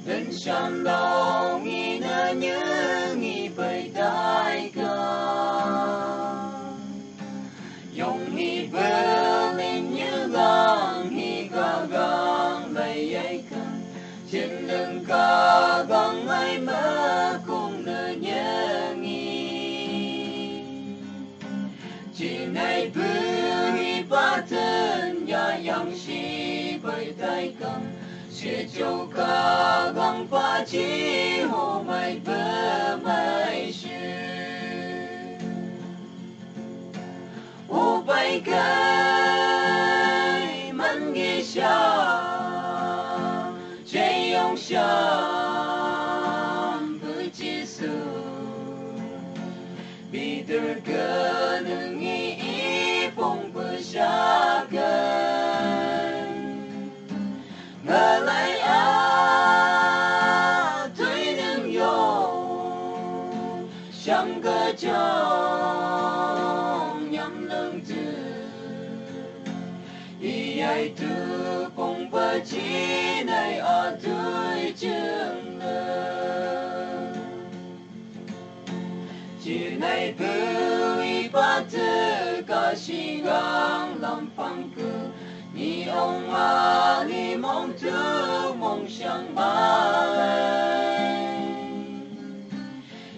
Đến trong lòng nghĩ nỡ nhớ nghĩ bầy đại ca Dùng nghĩ bơ lên như găng nghĩ ca găng lấy ấy cần trên lưng ca găng ấy mơ cùng nỡ nhớ nghĩ chỉ này bơ nghĩ ba thân ya yang shi bầy đại ca sẽ cho ca găng phá chi hồ mày bơ mày sư ô bay cây mắn ghi xa chạy ông xa bơ chi sư bị từ cơ nâng ý phong bơ xa cây ngờ lại thấy nâng yo chẳng cơ trong nhắm lưng từ ý ai từ phong bơ chi này ở tuổi trường lơ chỉ này bơ ý bắt cả sĩ gang làm phăng cư ni ông à ni mong thứ mong sang mai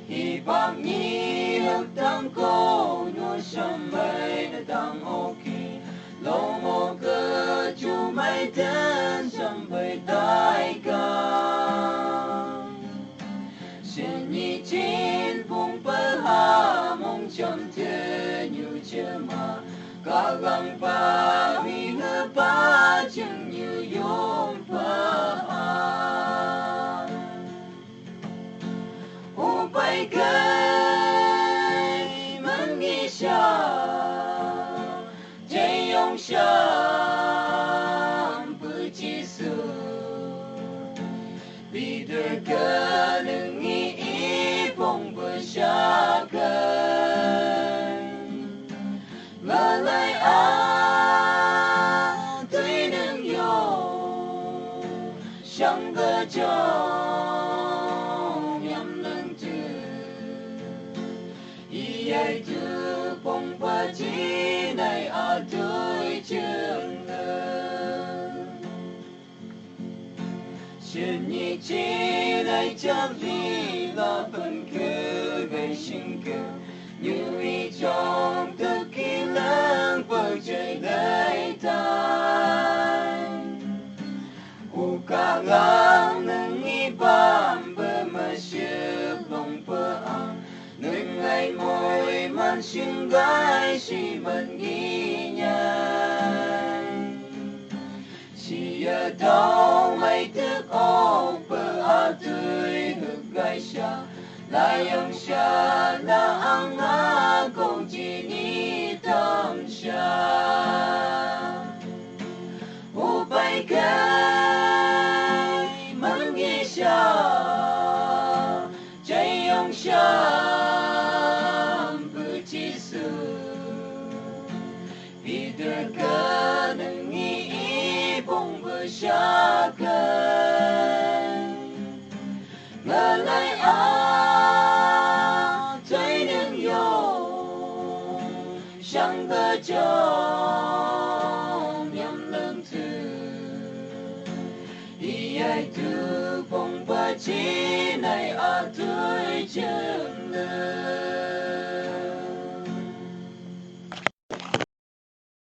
hi vọng ni hợp tăng cô nhua sầm mây đã tăng ok lâu mô cơ chú mấy tên sầm bầy đại ca xin ni chín vùng bờ hà mong chấm thế như chưa mà cả găng ba mi ngơ ba chừng như yom ba ô bay cây mắn nghi xa chạy ông xa bự chi sư bị đời cơ đừng nghĩ phong bự xa cây ngờ lại thấy nâng yo chẳng cơ trong nhắm lưng từ ý ai từ phong bơ chi này ở tuổi trường lơ xin nhị chi này chắc đi là phần cứ về sinh cơ như ý trong tất kỳ lớn bầu trời đầy tai u ca ngang nâng ý bám bờ mà xếp lòng bờ ăn nơi ngày môi man xinh gái xì mần ghi nhai xì ở đâu mây thức ốc bờ à tươi hực gai xa lại ông xa là ăn ngã câu chỉ ni tâm xa ô bay cây mắn ghi xa chạy ông xa bự chi sư vì đời cơ đừng nghĩ phong bự xa cây ngờ lại thấy nâng yo chẳng cơ trong nhắm lưng từ ý ai từ phong bơ chi này ở tuổi trường lơ